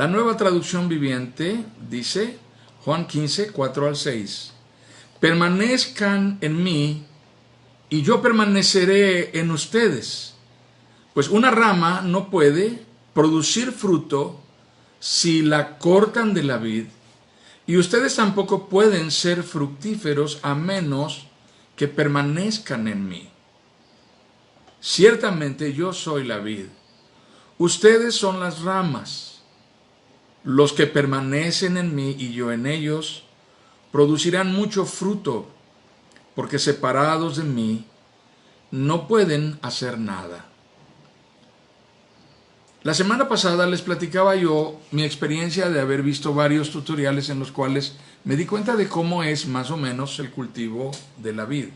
La Nueva Traducción Viviente dice, Juan 15, 4 al 6, permanezcan en mí y yo permaneceré en ustedes. Pues una rama no puede producir fruto si la cortan de la vid, y ustedes tampoco pueden ser fructíferos a menos que permanezcan en mí. Ciertamente yo soy la vid, ustedes son las ramas. Los que permanecen en mí y yo en ellos producirán mucho fruto, porque separados de mí no pueden hacer nada. La semana pasada les platicaba yo mi experiencia de haber visto varios tutoriales en los cuales me di cuenta de cómo es más o menos el cultivo de la vid.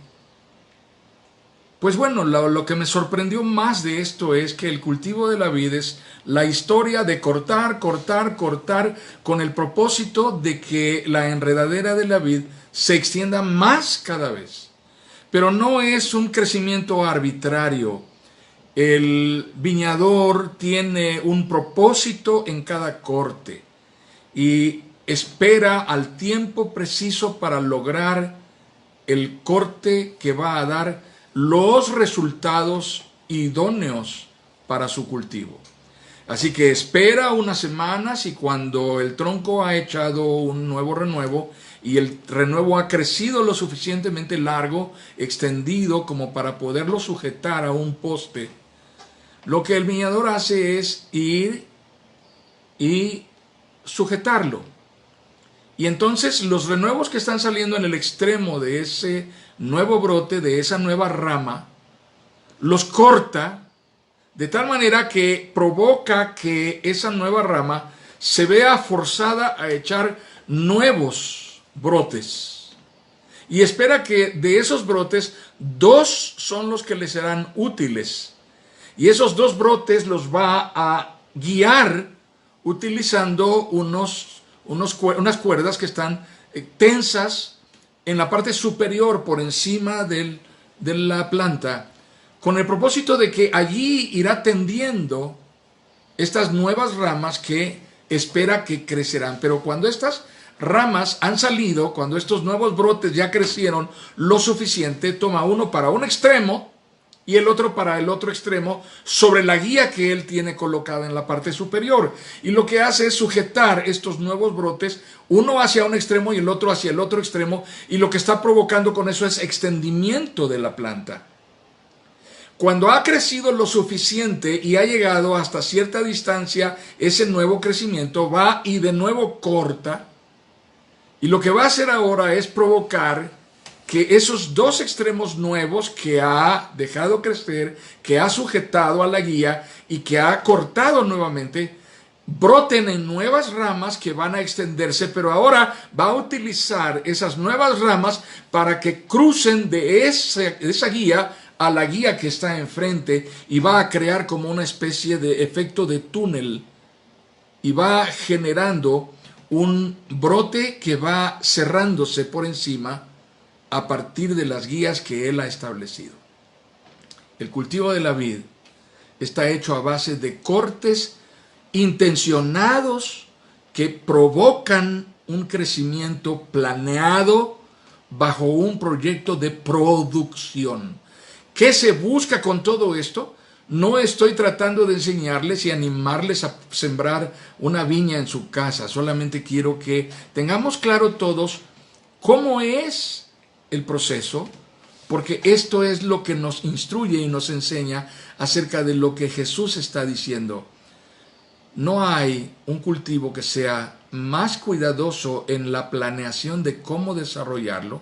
Pues bueno, lo que me sorprendió más de esto es que el cultivo de la vid es la historia de cortar, cortar, cortar, con el propósito de que la enredadera de la vid se extienda más cada vez. Pero no es un crecimiento arbitrario. El viñador tiene un propósito en cada corte y espera al tiempo preciso para lograr el corte que va a dar los resultados idóneos para su cultivo. Así que espera unas semanas, y cuando el tronco ha echado un nuevo renuevo y el renuevo ha crecido lo suficientemente largo, extendido como para poderlo sujetar a un poste, lo que el viñador hace es ir y sujetarlo. Y entonces los renuevos que están saliendo en el extremo de ese nuevo brote, de esa nueva rama, los corta de tal manera que provoca que esa nueva rama se vea forzada a echar nuevos brotes. Y espera que de esos brotes, 2 son los que le serán útiles. Y esos 2 brotes los va a guiar utilizando unas cuerdas que están tensas en la parte superior por encima de la planta, con el propósito de que allí irá tendiendo estas nuevas ramas que espera que crecerán. Pero cuando estas ramas han salido, cuando estos nuevos brotes ya crecieron lo suficiente, toma uno para un extremo y el otro para el otro extremo sobre la guía que él tiene colocada en la parte superior. Y lo que hace es sujetar estos nuevos brotes, uno hacia un extremo y el otro hacia el otro extremo, y lo que está provocando con eso es extendimiento de la planta. Cuando ha crecido lo suficiente y ha llegado hasta cierta distancia ese nuevo crecimiento, va y de nuevo corta, y lo que va a hacer ahora es provocar que esos 2 extremos nuevos que ha dejado crecer, que ha sujetado a la guía y que ha cortado nuevamente, broten en nuevas ramas que van a extenderse, pero ahora va a utilizar esas nuevas ramas para que crucen de esa guía a la guía que está enfrente, y va a crear como una especie de efecto de túnel, y va generando un brote que va cerrándose por encima a partir de las guías que él ha establecido. El cultivo de la vid está hecho a base de cortes intencionados que provocan un crecimiento planeado bajo un proyecto de producción. ¿Qué se busca con todo esto? No estoy tratando de enseñarles y animarles a sembrar una viña en su casa. Solamente quiero que tengamos claro todos cómo es el proceso, porque esto es lo que nos instruye y nos enseña acerca de lo que Jesús está diciendo. No hay un cultivo que sea más cuidadoso en la planeación de cómo desarrollarlo,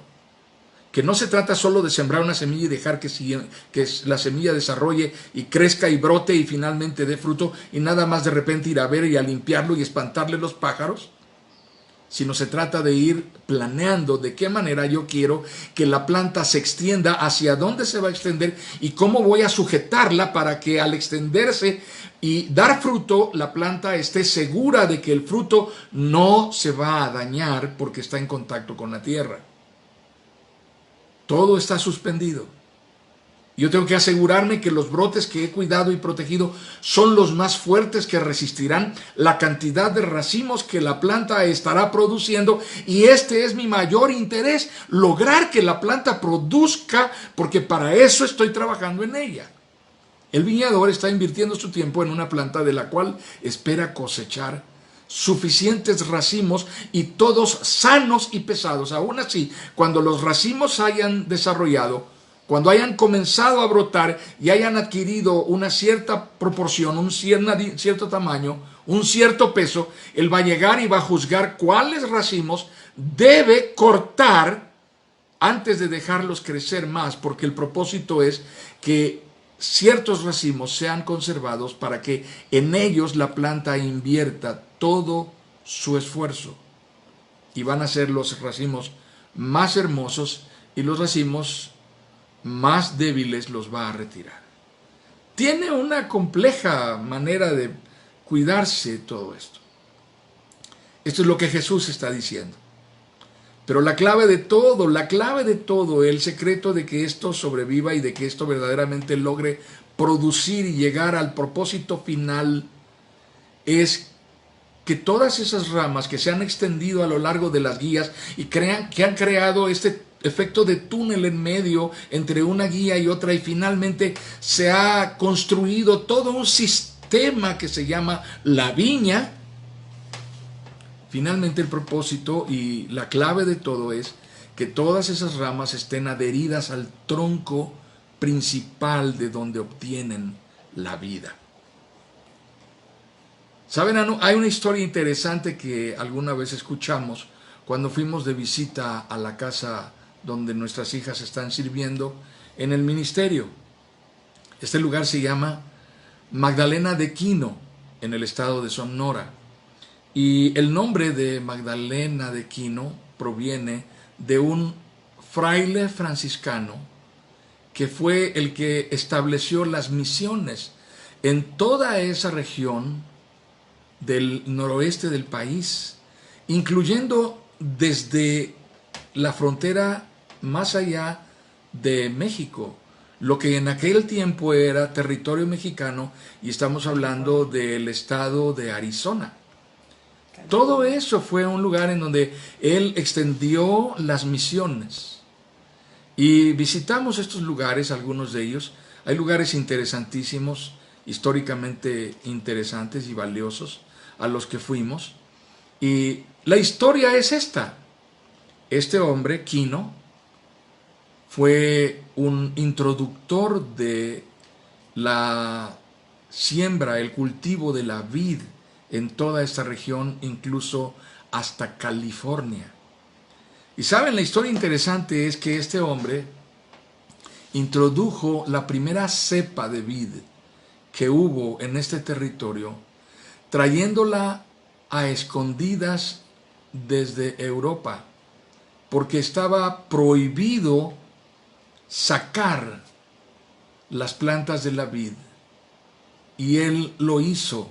que no se trata solo de sembrar una semilla y dejar que la semilla desarrolle y crezca y brote y finalmente dé fruto, y nada más de repente ir a ver y a limpiarlo y espantarle los pájaros, sino se trata de ir planeando de qué manera yo quiero que la planta se extienda, hacia dónde se va a extender y cómo voy a sujetarla para que al extenderse y dar fruto, la planta esté segura de que el fruto no se va a dañar porque está en contacto con la tierra. Todo está suspendido. Yo tengo que asegurarme que los brotes que he cuidado y protegido son los más fuertes, que resistirán la cantidad de racimos que la planta estará produciendo. Y este es mi mayor interés, lograr que la planta produzca, porque para eso estoy trabajando en ella. El viñador está invirtiendo su tiempo en una planta de la cual espera cosechar suficientes racimos, y todos sanos y pesados. Aún así, cuando los racimos hayan desarrollado, cuando hayan comenzado a brotar y hayan adquirido una cierta proporción, un cierto tamaño, un cierto peso, él va a llegar y va a juzgar cuáles racimos debe cortar antes de dejarlos crecer más, porque el propósito es que ciertos racimos sean conservados para que en ellos la planta invierta todo su esfuerzo. Y van a ser los racimos más hermosos, y los racimos más débiles los va a retirar. Tiene una compleja manera de cuidarse todo esto. Esto es lo que Jesús está diciendo. Pero la clave de todo, el secreto de que esto sobreviva y de que esto verdaderamente logre producir y llegar al propósito final, es que todas esas ramas que se han extendido a lo largo de las guías y que han creado este efecto de túnel en medio entre una guía y otra, y finalmente se ha construido todo un sistema que se llama la viña. Finalmente el propósito y la clave de todo es que todas esas ramas estén adheridas al tronco principal de donde obtienen la vida. ¿Saben? Hay una historia interesante que alguna vez escuchamos cuando fuimos de visita a la casa donde nuestras hijas están sirviendo en el ministerio. Este lugar se llama Magdalena de Quino, en el estado de Sonora. Y el nombre de Magdalena de Quino proviene de un fraile franciscano que fue el que estableció las misiones en toda esa región del noroeste del país, incluyendo desde la frontera más allá de México, lo que en aquel tiempo era territorio mexicano, y estamos hablando del estado de Arizona. Todo eso fue un lugar en donde él extendió las misiones. Y visitamos estos lugares, algunos de ellos. Hay lugares interesantísimos, históricamente interesantes y valiosos, a los que fuimos. Y la historia es esta. Este hombre, Quino, fue un introductor de la siembra, el cultivo de la vid en toda esta región, incluso hasta California. Y saben, la historia interesante es que este hombre introdujo la primera cepa de vid que hubo en este territorio, trayéndola a escondidas desde Europa, porque estaba prohibido sacar las plantas de la vid, y él lo hizo.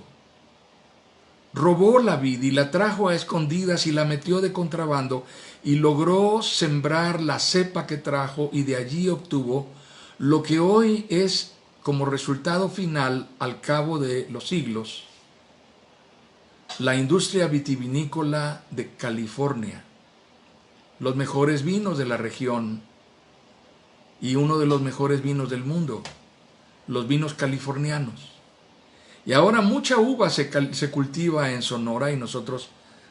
Robó la vid y la trajo a escondidas y la metió de contrabando, y logró sembrar la cepa que trajo, y de allí obtuvo lo que hoy es, como resultado final, al cabo de los siglos, la industria vitivinícola de California, los mejores vinos de la región y uno de los mejores vinos del mundo, los vinos californianos. Y ahora mucha uva se cultiva en Sonora, y nosotros,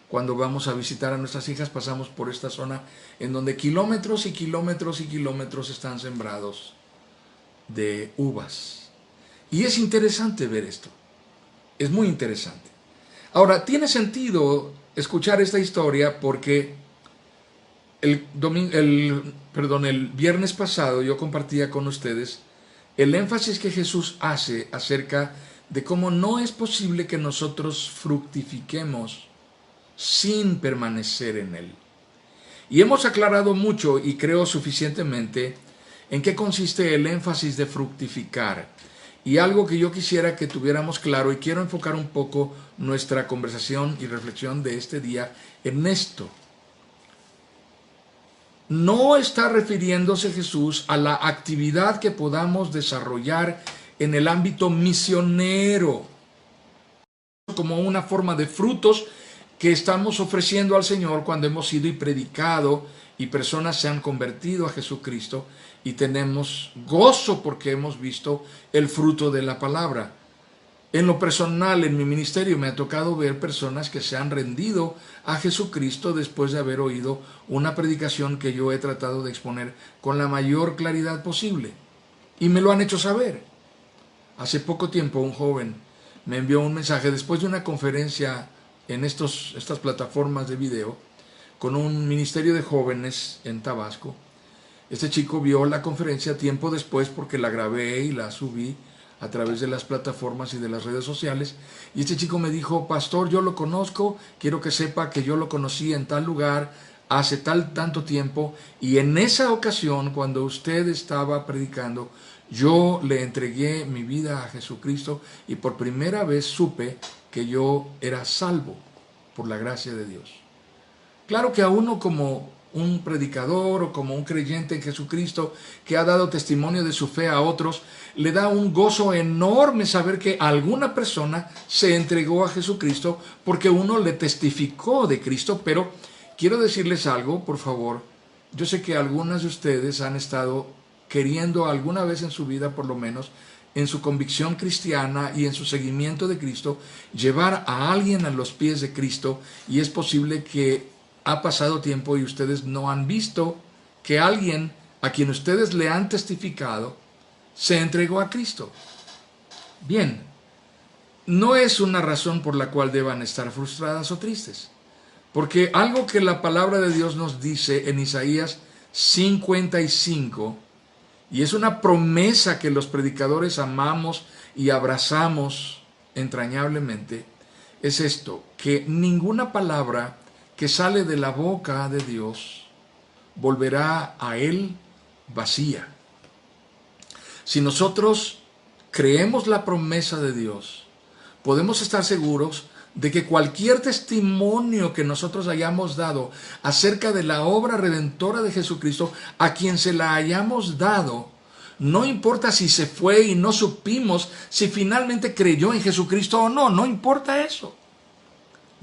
cuando vamos a visitar a nuestras hijas, pasamos por esta zona en donde kilómetros y kilómetros y kilómetros están sembrados de uvas. Y es interesante ver esto, es muy interesante. Ahora, tiene sentido escuchar esta historia porque el viernes pasado yo compartía con ustedes el énfasis que Jesús hace acerca de cómo no es posible que nosotros fructifiquemos sin permanecer en Él. Y hemos aclarado mucho, y creo suficientemente, en qué consiste el énfasis de fructificar. Y algo que yo quisiera que tuviéramos claro, y quiero enfocar un poco nuestra conversación y reflexión de este día en esto. no está refiriéndose Jesús a la actividad que podamos desarrollar en el ámbito misionero, como una forma de frutos que estamos ofreciendo al Señor cuando hemos ido y predicado y personas se han convertido a Jesucristo y tenemos gozo porque hemos visto el fruto de la palabra. En lo personal, en mi ministerio, me ha tocado ver personas que se han rendido a Jesucristo después de haber oído una predicación que yo he tratado de exponer con la mayor claridad posible. Y me lo han hecho saber. Hace poco tiempo un joven me envió un mensaje después de una conferencia en estas plataformas de video con un ministerio de jóvenes en Tabasco. Este chico vio la conferencia tiempo después porque la grabé y la subí a través de las plataformas y de las redes sociales, y este chico me dijo: pastor, yo lo conozco, quiero que sepa que yo lo conocí en tal lugar, hace tanto tiempo, y en esa ocasión, cuando usted estaba predicando, yo le entregué mi vida a Jesucristo, y por primera vez supe que yo era salvo por la gracia de Dios. Claro que a uno como un predicador o como un creyente en Jesucristo que ha dado testimonio de su fe a otros, le da un gozo enorme saber que alguna persona se entregó a Jesucristo porque uno le testificó de Cristo. Pero quiero decirles algo, por favor. Yo sé que algunas de ustedes han estado queriendo alguna vez en su vida, por lo menos, en su convicción cristiana y en su seguimiento de Cristo, llevar a alguien a los pies de Cristo, y es posible que ha pasado tiempo y ustedes no han visto que alguien a quien ustedes le han testificado se entregó a Cristo. Bien, no es una razón por la cual deban estar frustradas o tristes, porque algo que la palabra de Dios nos dice en Isaías 55, y es una promesa que los predicadores amamos y abrazamos entrañablemente, es esto: que ninguna palabra que sale de la boca de Dios volverá a Él vacía. Si nosotros creemos la promesa de Dios, podemos estar seguros de que cualquier testimonio que nosotros hayamos dado acerca de la obra redentora de Jesucristo, a quien se la hayamos dado, no importa si se fue y no supimos si finalmente creyó en Jesucristo o no, no importa eso.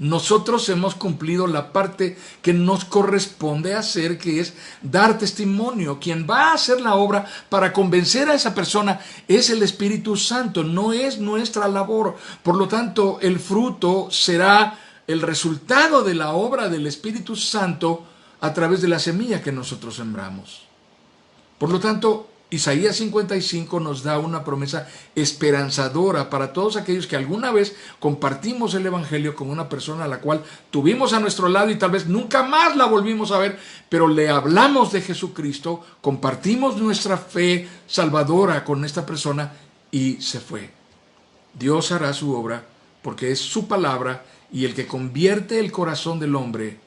Nosotros hemos cumplido la parte que nos corresponde hacer, que es dar testimonio. Quien va a hacer la obra para convencer a esa persona es el Espíritu Santo, no es nuestra labor. Por lo tanto, el fruto será el resultado de la obra del Espíritu Santo a través de la semilla que nosotros sembramos. Por lo tanto, Isaías 55 nos da una promesa esperanzadora para todos aquellos que alguna vez compartimos el Evangelio con una persona a la cual tuvimos a nuestro lado y tal vez nunca más la volvimos a ver, pero le hablamos de Jesucristo, compartimos nuestra fe salvadora con esta persona y se fue. Dios hará su obra porque es su palabra, y el que convierte el corazón del hombre,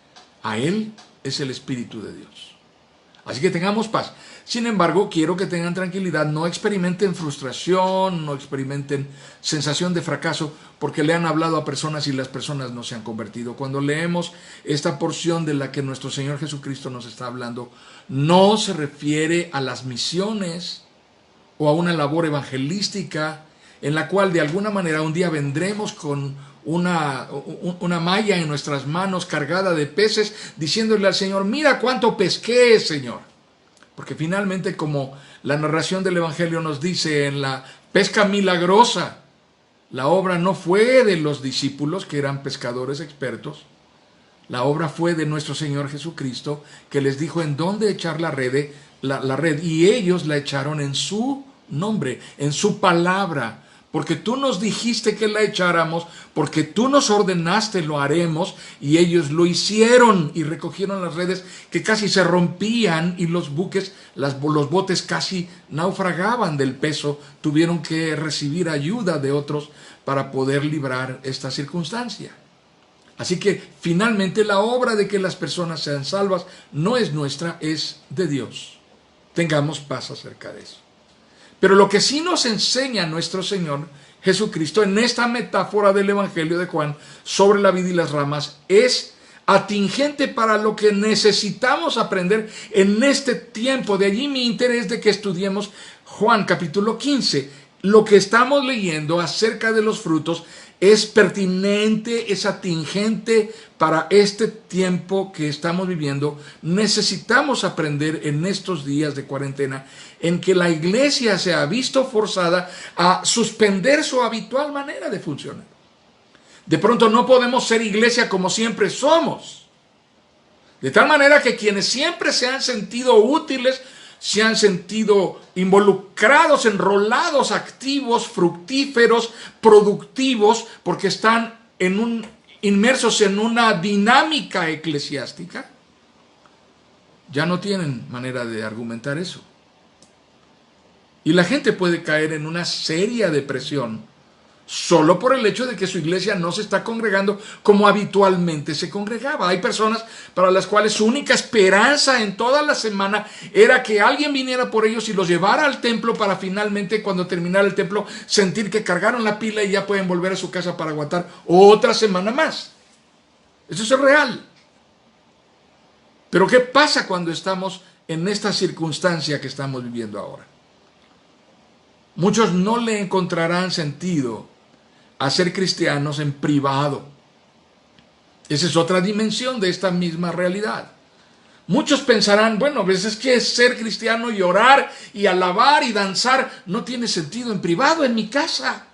a él es el Espíritu de Dios. Así que tengamos paz. Sin embargo, quiero que tengan tranquilidad, no experimenten frustración, no experimenten sensación de fracaso porque le han hablado a personas y las personas no se han convertido. Cuando leemos esta porción de la que nuestro Señor Jesucristo nos está hablando, no se refiere a las misiones o a una labor evangelística en la cual de alguna manera un día vendremos con una malla en nuestras manos cargada de peces, diciéndole al Señor: mira cuánto pesqué, Señor. Porque finalmente, como la narración del Evangelio nos dice, en la pesca milagrosa, la obra no fue de los discípulos, que eran pescadores expertos. La obra fue de nuestro Señor Jesucristo, que les dijo en dónde echar la red, y ellos la echaron en su nombre, en su palabra. Porque tú nos dijiste que la echáramos, porque tú nos ordenaste, lo haremos, y ellos lo hicieron y recogieron las redes que casi se rompían y los buques, los botes casi naufragaban del peso, tuvieron que recibir ayuda de otros para poder librar esta circunstancia. Así que finalmente la obra de que las personas sean salvas no es nuestra, es de Dios. Tengamos paz acerca de eso. Pero lo que sí nos enseña nuestro Señor Jesucristo en esta metáfora del Evangelio de Juan sobre la vid y las ramas es atingente para lo que necesitamos aprender en este tiempo. De allí mi interés de que estudiemos Juan capítulo 15. Lo que estamos leyendo acerca de los frutos es pertinente, es atingente para este tiempo que estamos viviendo. Necesitamos aprender en estos días de cuarentena en que la iglesia se ha visto forzada a suspender su habitual manera de funcionar. De pronto no podemos ser iglesia como siempre somos. De tal manera que quienes siempre se han sentido útiles, se han sentido involucrados, enrolados, activos, fructíferos, productivos, porque están inmersos en una dinámica eclesiástica, ya no tienen manera de argumentar eso. Y la gente puede caer en una seria depresión solo por el hecho de que su iglesia no se está congregando como habitualmente se congregaba. Hay personas para las cuales su única esperanza en toda la semana era que alguien viniera por ellos y los llevara al templo para finalmente, cuando terminara el templo, sentir que cargaron la pila y ya pueden volver a su casa para aguantar otra semana más. Eso es real. Pero ¿qué pasa cuando estamos en esta circunstancia que estamos viviendo ahora? Muchos no le encontrarán sentido a ser cristianos en privado. Esa es otra dimensión de esta misma realidad. Muchos pensarán, bueno, pues es que ser cristiano y orar y alabar y danzar no tiene sentido en privado, en mi casa.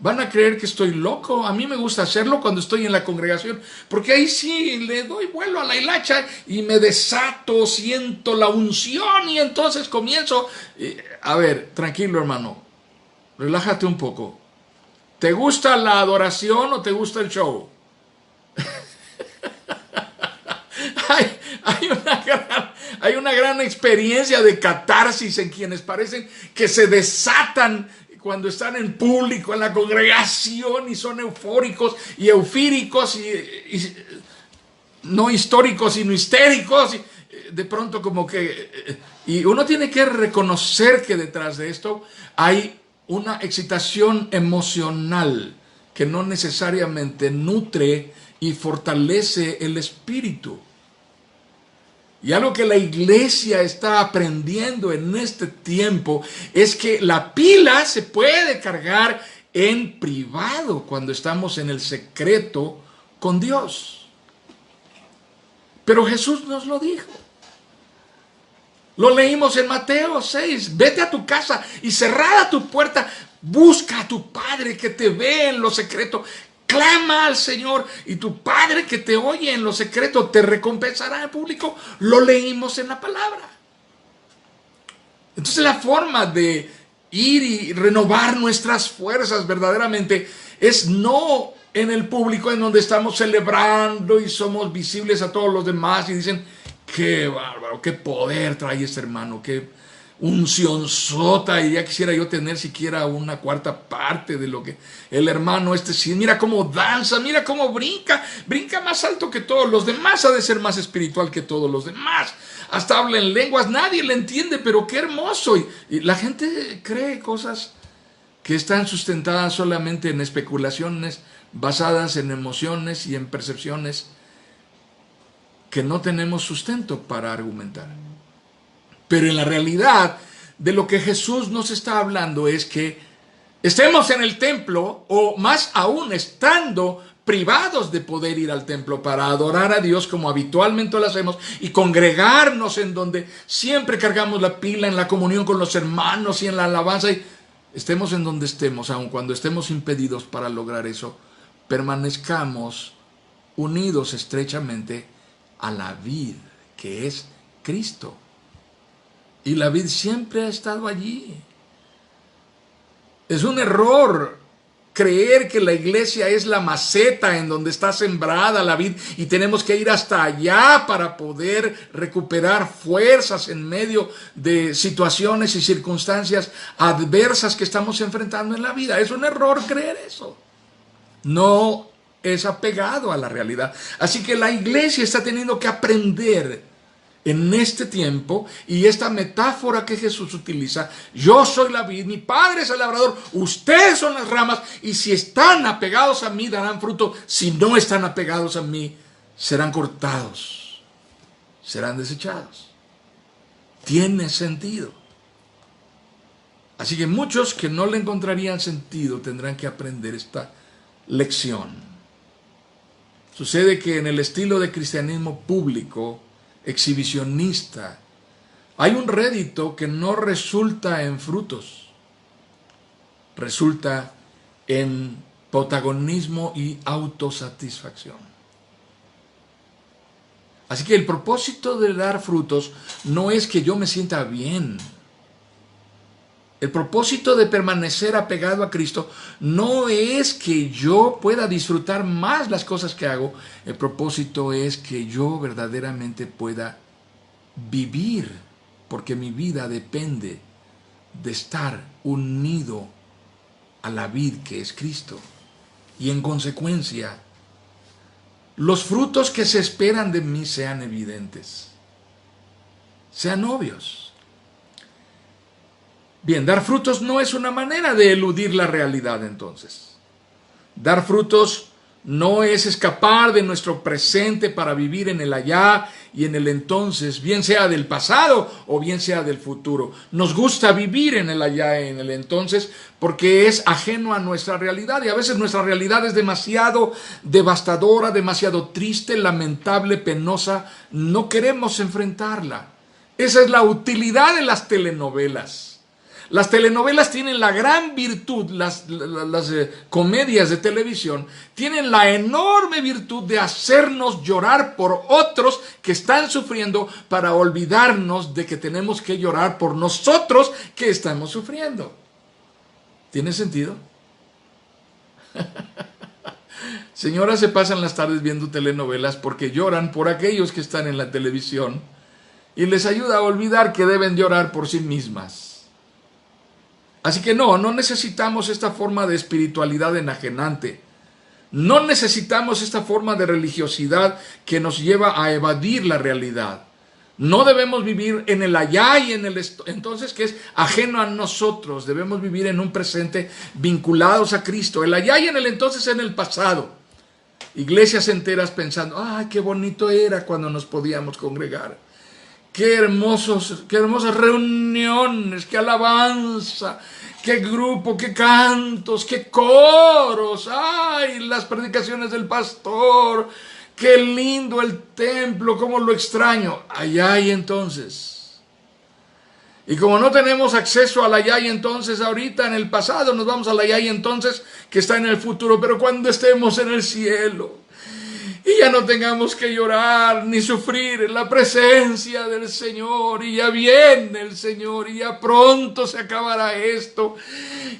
Van a creer que estoy loco. A mí me gusta hacerlo cuando estoy en la congregación, porque ahí sí le doy vuelo a la hilacha y me desato, siento la unción y entonces comienzo. A ver, tranquilo hermano, relájate un poco. ¿Te gusta la adoración o te gusta el show? hay una gran experiencia de catarsis en quienes parecen que se desatan cuando están en público, en la congregación, y son eufóricos y eufíricos y no históricos sino histéricos. Y de pronto como que... Y uno tiene que reconocer que detrás de esto hay una excitación emocional que no necesariamente nutre y fortalece el espíritu. Y algo que la iglesia está aprendiendo en este tiempo es que la pila se puede cargar en privado cuando estamos en el secreto con Dios. Pero Jesús nos lo dijo. Lo leímos en Mateo 6. Vete a tu casa y cerrada tu puerta, busca a tu Padre que te ve en lo secreto. Clama al Señor y tu Padre que te oye en lo secreto te recompensará en público. Lo leímos en la palabra. Entonces la forma de ir y renovar nuestras fuerzas verdaderamente es no en el público en donde estamos celebrando y somos visibles a todos los demás y dicen: qué bárbaro, qué poder trae este hermano, qué unción sota, y ya quisiera yo tener siquiera una cuarta parte de lo que el hermano sí. Mira cómo danza, mira cómo brinca más alto que todos los demás, ha de ser más espiritual que todos los demás, hasta habla en lenguas, nadie le entiende, pero qué hermoso. Y la gente cree cosas que están sustentadas solamente en especulaciones, basadas en emociones y en percepciones que no tenemos sustento para argumentar. Pero en la realidad de lo que Jesús nos está hablando es que estemos en el templo, o más aún estando privados de poder ir al templo para adorar a Dios como habitualmente lo hacemos y congregarnos en donde siempre cargamos la pila, en la comunión con los hermanos y en la alabanza. Y estemos en donde estemos, aun cuando estemos impedidos para lograr eso, permanezcamos unidos estrechamente a la vid, que es Cristo. Y la vid siempre ha estado allí. Es un error creer que la iglesia es la maceta en donde está sembrada la vid y tenemos que ir hasta allá para poder recuperar fuerzas en medio de situaciones y circunstancias adversas que estamos enfrentando en la vida. Es un error creer eso. No es apegado a la realidad. Así que la iglesia está teniendo que aprender en este tiempo, y esta metáfora que Jesús utiliza: yo soy la vid, mi Padre es el labrador, ustedes son las ramas, y si están apegados a mí darán fruto, si no están apegados a mí serán cortados, serán desechados. Tiene sentido. Así que muchos que no le encontrarían sentido tendrán que aprender esta lección. Sucede que en el estilo de cristianismo público, exhibicionista, hay un rédito que no resulta en frutos, resulta en protagonismo y autosatisfacción. Así que el propósito de dar frutos no es que yo me sienta bien. El propósito de permanecer apegado a Cristo no es que yo pueda disfrutar más las cosas que hago. El propósito es que yo verdaderamente pueda vivir, porque mi vida depende de estar unido a la vid que es Cristo. Y en consecuencia, los frutos que se esperan de mí sean evidentes, sean obvios. Bien, dar frutos no es una manera de eludir la realidad entonces. Dar frutos no es escapar de nuestro presente para vivir en el allá y en el entonces, bien sea del pasado o bien sea del futuro. Nos gusta vivir en el allá y en el entonces porque es ajeno a nuestra realidad, y a veces nuestra realidad es demasiado devastadora, demasiado triste, lamentable, penosa. No queremos enfrentarla. Esa es la utilidad de las telenovelas. Las telenovelas tienen la gran virtud, las comedias de televisión, tienen la enorme virtud de hacernos llorar por otros que están sufriendo para olvidarnos de que tenemos que llorar por nosotros que estamos sufriendo. ¿Tiene sentido? Señoras se pasan las tardes viendo telenovelas porque lloran por aquellos que están en la televisión y les ayuda a olvidar que deben llorar por sí mismas. Así que no necesitamos esta forma de espiritualidad enajenante. No necesitamos esta forma de religiosidad que nos lleva a evadir la realidad. No debemos vivir en el allá y en el entonces que es ajeno a nosotros. Debemos vivir en un presente vinculados a Cristo. El allá y en el entonces en el pasado. Iglesias enteras pensando, ¡ay, qué bonito era cuando nos podíamos congregar! Qué hermosas reuniones, qué alabanza, qué grupo, qué cantos, qué coros, ay, las predicaciones del pastor, qué lindo el templo, cómo lo extraño. Allá y entonces. Y como no tenemos acceso al allá y entonces ahorita en el pasado, nos vamos al allá y entonces que está en el futuro, pero cuando estemos en el cielo y ya no tengamos que llorar ni sufrir en la presencia del Señor, y ya viene el Señor, y ya pronto se acabará esto,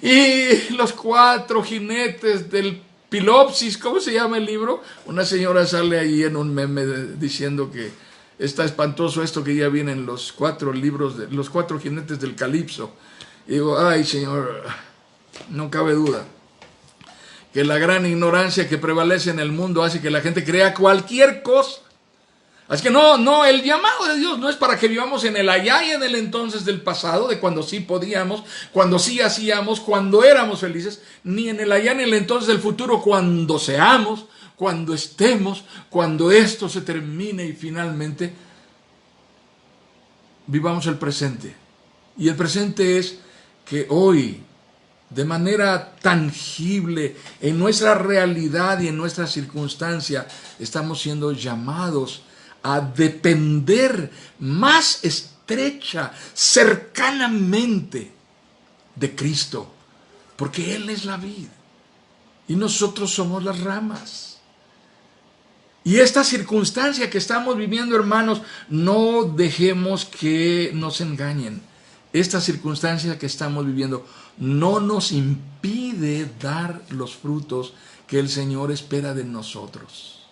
y los 4 jinetes del Pilopsis, ¿cómo se llama el libro? Una señora sale ahí en un meme diciendo que está espantoso esto, que ya vienen los 4 libros, los 4 jinetes del Calipso. Y digo, ay Señor, no cabe duda que la gran ignorancia que prevalece en el mundo hace que la gente crea cualquier cosa. Así que no, el llamado de Dios no es para que vivamos en el allá y en el entonces del pasado, de cuando sí podíamos, cuando sí hacíamos, cuando éramos felices, ni en el allá ni en el entonces del futuro, cuando seamos, cuando estemos, cuando esto se termine y finalmente vivamos el presente. Y el presente es que hoy, de manera tangible, en nuestra realidad y en nuestra circunstancia, estamos siendo llamados a depender más estrecha, cercanamente de Cristo, porque Él es la vid y nosotros somos las ramas. Y esta circunstancia que estamos viviendo, hermanos, no dejemos que nos engañen. Esta circunstancia que estamos viviendo no nos impide dar los frutos que el Señor espera de nosotros.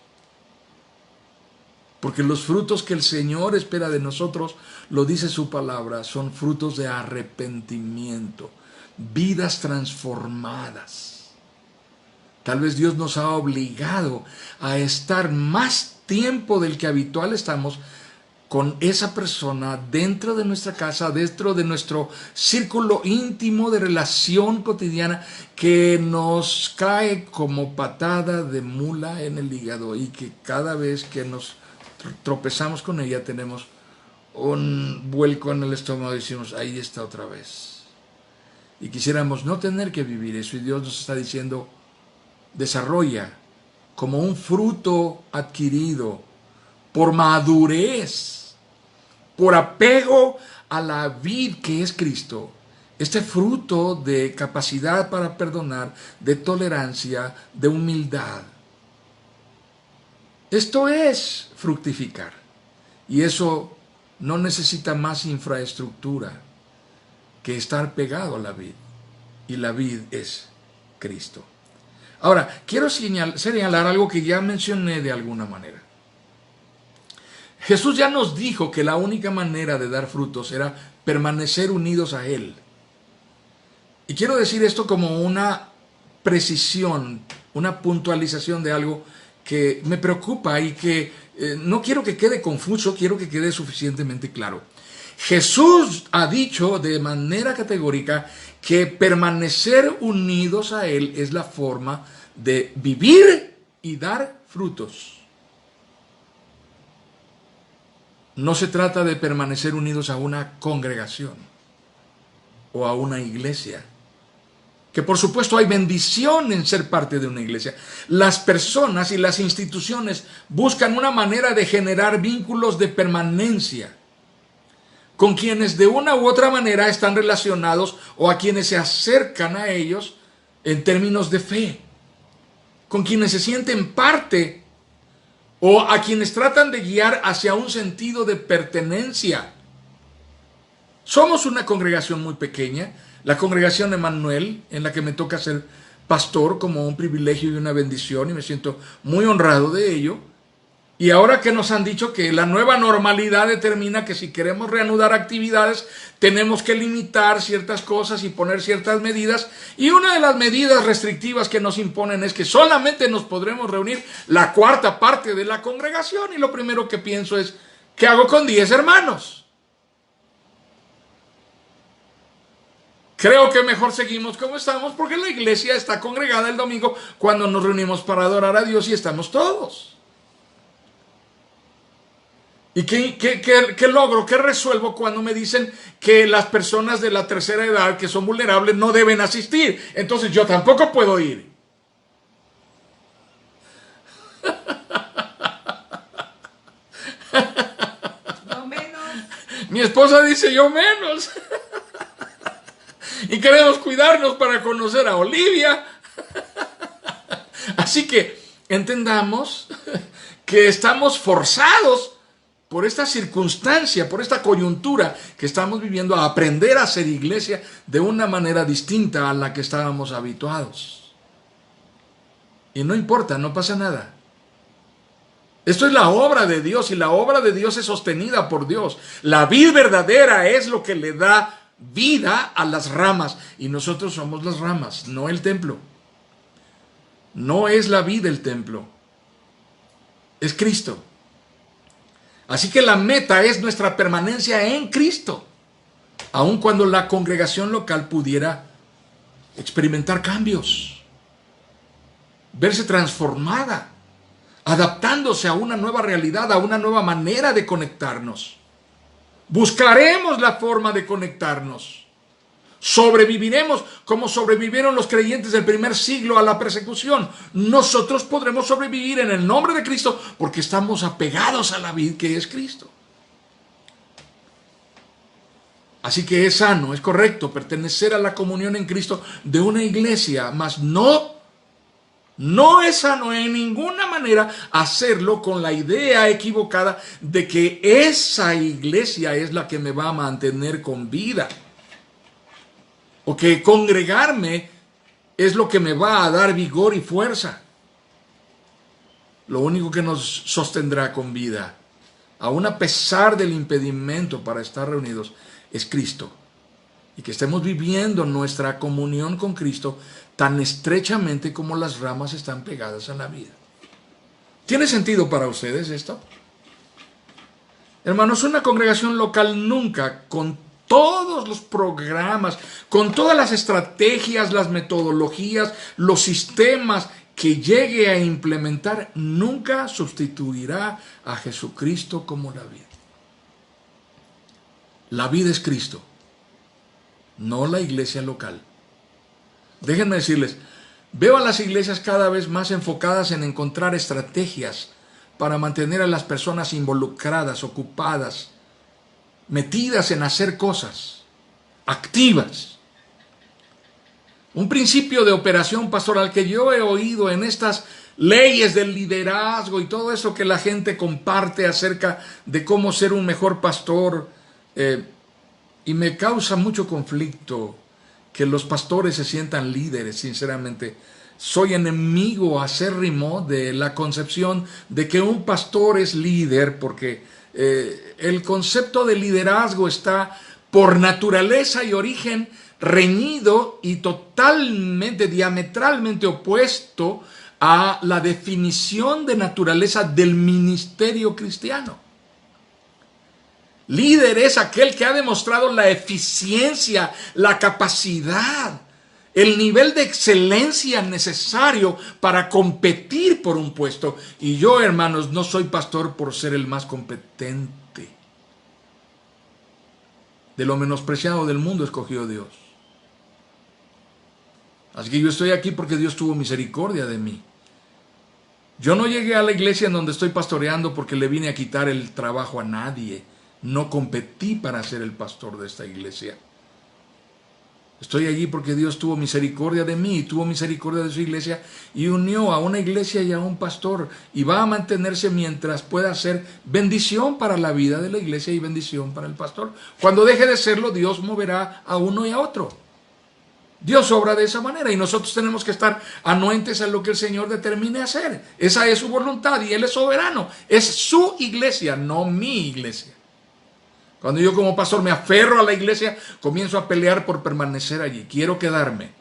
Porque los frutos que el Señor espera de nosotros, lo dice su palabra, son frutos de arrepentimiento, vidas transformadas. Tal vez Dios nos ha obligado a estar más tiempo del que habitual estamos con esa persona dentro de nuestra casa, dentro de nuestro círculo íntimo de relación cotidiana, que nos cae como patada de mula en el hígado y que cada vez que nos tropezamos con ella tenemos un vuelco en el estómago y decimos, ahí está otra vez. Y quisiéramos no tener que vivir eso, y Dios nos está diciendo, desarrolla como un fruto adquirido por madurez, por apego a la vid que es Cristo, este fruto de capacidad para perdonar, de tolerancia, de humildad. Esto es fructificar, y eso no necesita más infraestructura que estar pegado a la vid, y la vid es Cristo. Ahora, quiero señalar algo que ya mencioné de alguna manera. Jesús ya nos dijo que la única manera de dar frutos era permanecer unidos a Él. Y quiero decir esto como una precisión, una puntualización de algo que me preocupa y que no quiero que quede confuso, quiero que quede suficientemente claro. Jesús ha dicho de manera categórica que permanecer unidos a Él es la forma de vivir y dar frutos. No se trata de permanecer unidos a una congregación o a una iglesia, que por supuesto hay bendición en ser parte de una iglesia. Las personas y las instituciones buscan una manera de generar vínculos de permanencia con quienes de una u otra manera están relacionados o a quienes se acercan a ellos en términos de fe, con quienes se sienten parte o a quienes tratan de guiar hacia un sentido de pertenencia. Somos una congregación muy pequeña, la congregación Emmanuel, en la que me toca ser pastor como un privilegio y una bendición, y me siento muy honrado de ello. Y ahora que nos han dicho que la nueva normalidad determina que si queremos reanudar actividades, tenemos que limitar ciertas cosas y poner ciertas medidas. Y una de las medidas restrictivas que nos imponen es que solamente nos podremos reunir la cuarta parte de la congregación. Y lo primero que pienso es, ¿qué hago con 10 hermanos? Creo que mejor seguimos como estamos, porque la iglesia está congregada el domingo cuando nos reunimos para adorar a Dios y estamos todos. ¿Y qué logro, qué resuelvo cuando me dicen que las personas de la tercera edad que son vulnerables no deben asistir? Entonces yo tampoco puedo ir. Yo menos. Mi esposa dice yo menos. Y queremos cuidarnos para conocer a Olivia. Así que entendamos que estamos forzados por esta circunstancia, por esta coyuntura que estamos viviendo, a aprender a hacer iglesia de una manera distinta a la que estábamos habituados. Y no importa, no pasa nada. Esto es la obra de Dios, y la obra de Dios es sostenida por Dios. La vid verdadera es lo que le da vida a las ramas, y nosotros somos las ramas, no el templo. No es la vid el templo, es Cristo. Así que la meta es nuestra permanencia en Cristo, aun cuando la congregación local pudiera experimentar cambios, verse transformada, adaptándose a una nueva realidad, a una nueva manera de conectarnos. Buscaremos la forma de conectarnos. Sobreviviremos como sobrevivieron los creyentes del primer siglo a la persecución. Nosotros podremos sobrevivir en el nombre de Cristo porque estamos apegados a la vid que es Cristo. Así que es sano, es correcto pertenecer a la comunión en Cristo de una iglesia, mas no es sano en ninguna manera hacerlo con la idea equivocada de que esa iglesia es la que me va a mantener con vida, o que congregarme es lo que me va a dar vigor y fuerza. Lo único que nos sostendrá con vida, aun a pesar del impedimento para estar reunidos, es Cristo. Y que estemos viviendo nuestra comunión con Cristo tan estrechamente como las ramas están pegadas a la vida. ¿Tiene sentido para ustedes esto? Hermanos, una congregación local nunca, con todos los programas, con todas las estrategias, las metodologías, los sistemas que llegue a implementar, nunca sustituirá a Jesucristo como la vida. La vida es Cristo, no la iglesia local. Déjenme decirles, veo a las iglesias cada vez más enfocadas en encontrar estrategias para mantener a las personas involucradas, ocupadas, metidas en hacer cosas, activas. Un principio de operación pastoral que yo he oído en estas leyes del liderazgo y todo eso que la gente comparte acerca de cómo ser un mejor pastor, y me causa mucho conflicto que los pastores se sientan líderes, sinceramente. Soy enemigo acérrimo de la concepción de que un pastor es líder, porque el concepto de liderazgo está por naturaleza y origen reñido y totalmente, diametralmente opuesto a la definición de naturaleza del ministerio cristiano. Líder es aquel que ha demostrado la eficiencia, la capacidad, el nivel de excelencia necesario para competir por un puesto. Y yo, hermanos, no soy pastor por ser el más competente. De lo menospreciado del mundo escogió Dios. Así que yo estoy aquí porque Dios tuvo misericordia de mí. Yo no llegué a la iglesia en donde estoy pastoreando porque le vine a quitar el trabajo a nadie. No competí para ser el pastor de esta iglesia. Estoy allí porque Dios tuvo misericordia de mí, tuvo misericordia de su iglesia y unió a una iglesia y a un pastor, y va a mantenerse mientras pueda ser bendición para la vida de la iglesia y bendición para el pastor. Cuando deje de serlo, Dios moverá a uno y a otro. Dios obra de esa manera y nosotros tenemos que estar anuentes a lo que el Señor determine hacer. Esa es su voluntad y Él es soberano. Es su iglesia, no mi iglesia. Cuando yo como pastor me aferro a la iglesia, comienzo a pelear por permanecer allí. Quiero quedarme.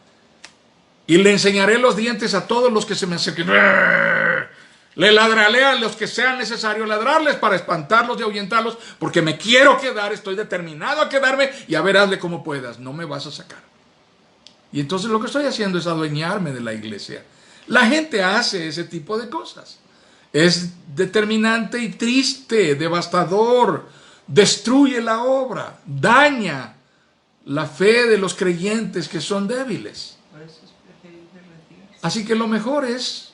Y le enseñaré los dientes a todos los que se me acerquen. Le ladraré a los que sea necesario ladrarles para espantarlos y ahuyentarlos, porque me quiero quedar, estoy determinado a quedarme y a ver, hazle como puedas, no me vas a sacar. Y entonces lo que estoy haciendo es adueñarme de la iglesia. La gente hace ese tipo de cosas. Es determinante y triste, devastador. Destruye la obra, daña la fe de los creyentes que son débiles. Así que lo mejor es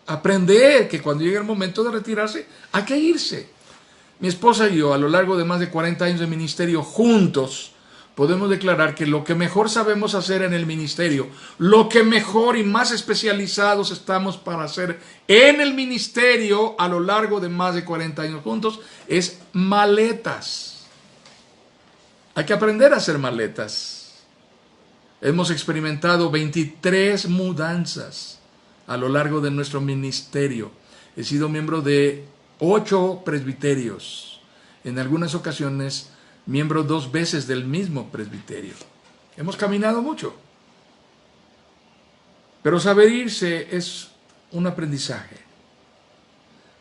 aprender que cuando llegue el momento de retirarse, hay que irse. Mi esposa y yo, a lo largo de más de 40 años de ministerio juntos, podemos declarar que lo que mejor sabemos hacer en el ministerio, lo que mejor y más especializados estamos para hacer en el ministerio a lo largo de más de 40 años juntos, es maletas. Hay que aprender a hacer maletas. Hemos experimentado 23 mudanzas a lo largo de nuestro ministerio. He sido miembro de 8 presbiterios. En algunas ocasiones miembro 2 veces del mismo presbiterio. Hemos caminado mucho. Pero saber irse es un aprendizaje.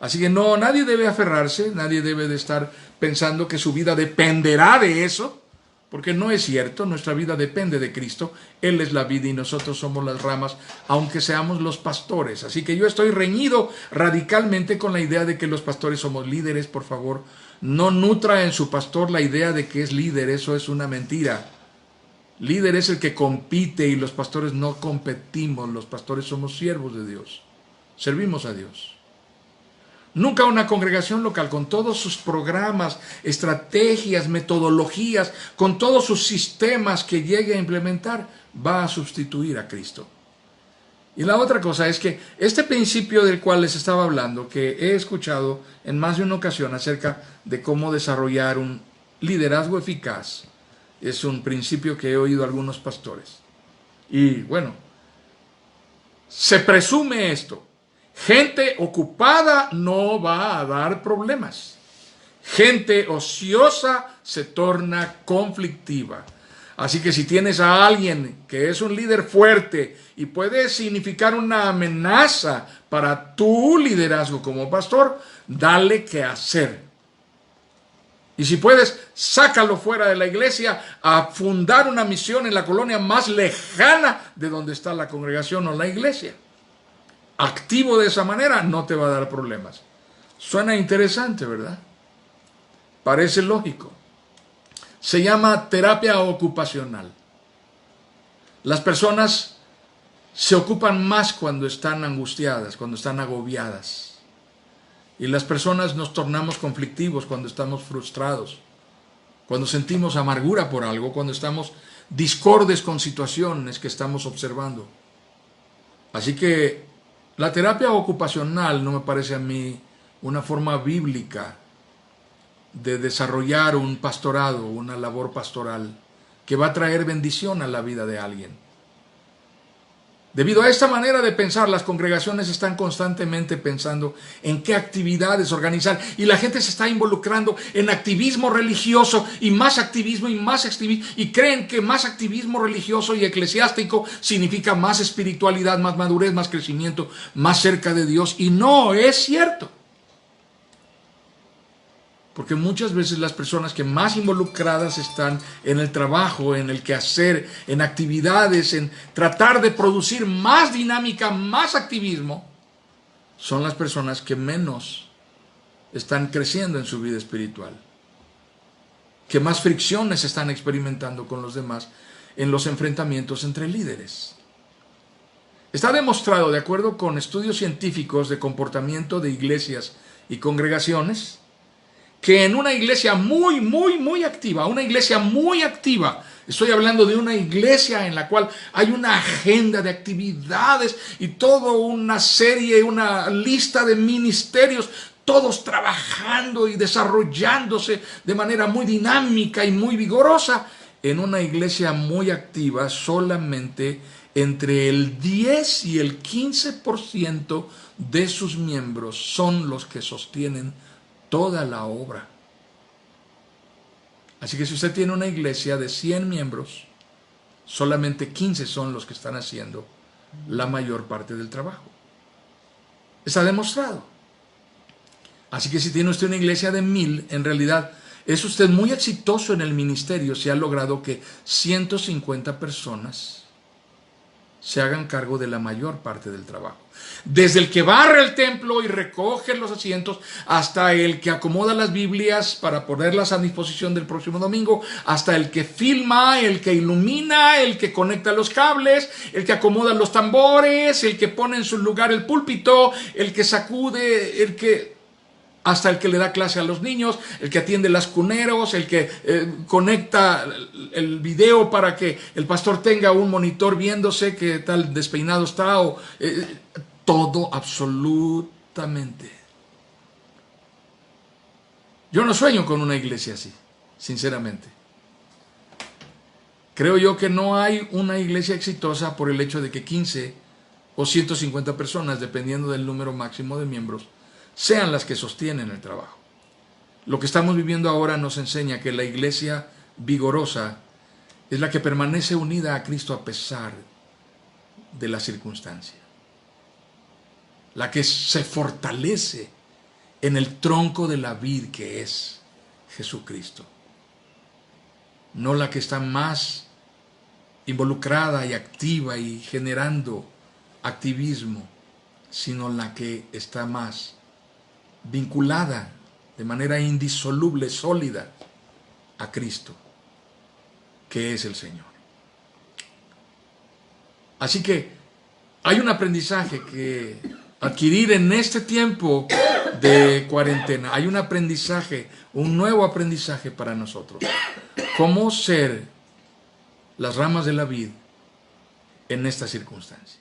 Así que no, nadie debe aferrarse, nadie debe de estar pensando que su vida dependerá de eso, porque no es cierto, nuestra vida depende de Cristo. Él es la vida y nosotros somos las ramas, aunque seamos los pastores. Así que yo estoy reñido radicalmente con la idea de que los pastores somos líderes. Por favor, no nutra en su pastor la idea de que es líder, eso es una mentira. Líder es el que compite y los pastores no competimos, los pastores somos siervos de Dios, servimos a Dios. Nunca una congregación local con todos sus programas, estrategias, metodologías, con todos sus sistemas que llegue a implementar, va a sustituir a Cristo. Y la otra cosa es que este principio del cual les estaba hablando, que he escuchado en más de una ocasión acerca de cómo desarrollar un liderazgo eficaz, es un principio que he oído a algunos pastores. Y bueno, se presume esto. Gente ocupada no va a dar problemas. Gente ociosa se torna conflictiva. Así que si tienes a alguien que es un líder fuerte y puede significar una amenaza para tu liderazgo como pastor, dale qué hacer. Y si puedes, sácalo fuera de la iglesia a fundar una misión en la colonia más lejana de donde está la congregación o la iglesia. Activo de esa manera no te va a dar problemas. Suena interesante, ¿verdad? Parece lógico. Se llama terapia ocupacional. Las personas se ocupan más cuando están angustiadas, cuando están agobiadas. Y las personas nos tornamos conflictivos cuando estamos frustrados, cuando sentimos amargura por algo, cuando estamos discordes con situaciones que estamos observando. Así que la terapia ocupacional no me parece a mí una forma bíblica de desarrollar un pastorado, una labor pastoral que va a traer bendición a la vida de alguien. Debido a esta manera de pensar, las congregaciones están constantemente pensando en qué actividades organizar y la gente se está involucrando en activismo religioso y más activismo y creen que más activismo religioso y eclesiástico significa más espiritualidad, más madurez, más crecimiento, más cerca de Dios, y no es cierto. Porque muchas veces las personas que más involucradas están en el trabajo, en el quehacer, en actividades, en tratar de producir más dinámica, más activismo, son las personas que menos están creciendo en su vida espiritual, que más fricciones están experimentando con los demás en los enfrentamientos entre líderes. Está demostrado, de acuerdo con estudios científicos de comportamiento de iglesias y congregaciones, que en una iglesia muy activa, estoy hablando de una iglesia en la cual hay una agenda de actividades y toda una serie, una lista de ministerios, todos trabajando y desarrollándose de manera muy dinámica y muy vigorosa. En una iglesia muy activa, solamente entre el 10 y el 15% de sus miembros son los que sostienen toda la obra. Así que si usted tiene una iglesia de 100 miembros, solamente 15 son los que están haciendo la mayor parte del trabajo. Está demostrado. Así que si tiene usted una iglesia de 1000, en realidad es usted muy exitoso en el ministerio si ha logrado que 150 personas se hagan cargo de la mayor parte del trabajo. Desde el que barre el templo y recoge los asientos, hasta el que acomoda las Biblias para ponerlas a disposición del próximo domingo, hasta el que filma, el que ilumina, el que conecta los cables, el que acomoda los tambores, el que pone en su lugar el púlpito, el que sacude, hasta el que le da clase a los niños, el que atiende las cuneros, el que conecta el video para que el pastor tenga un monitor viéndose qué tal despeinado está, todo absolutamente. Yo no sueño con una iglesia así, sinceramente. Creo yo que no hay una iglesia exitosa por el hecho de que 15 o 150 personas, dependiendo del número máximo de miembros, sean las que sostienen el trabajo. Lo que estamos viviendo ahora nos enseña que la iglesia vigorosa es la que permanece unida a Cristo a pesar de la circunstancia. La que se fortalece en el tronco de la vid que es Jesucristo. No la que está más involucrada y activa y generando activismo, sino la que está más vinculada de manera indisoluble, sólida a Cristo, que es el Señor. Así que hay un aprendizaje que adquirir en este tiempo de cuarentena. Hay un aprendizaje, un nuevo aprendizaje para nosotros. Cómo ser las ramas de la vid en esta circunstancia.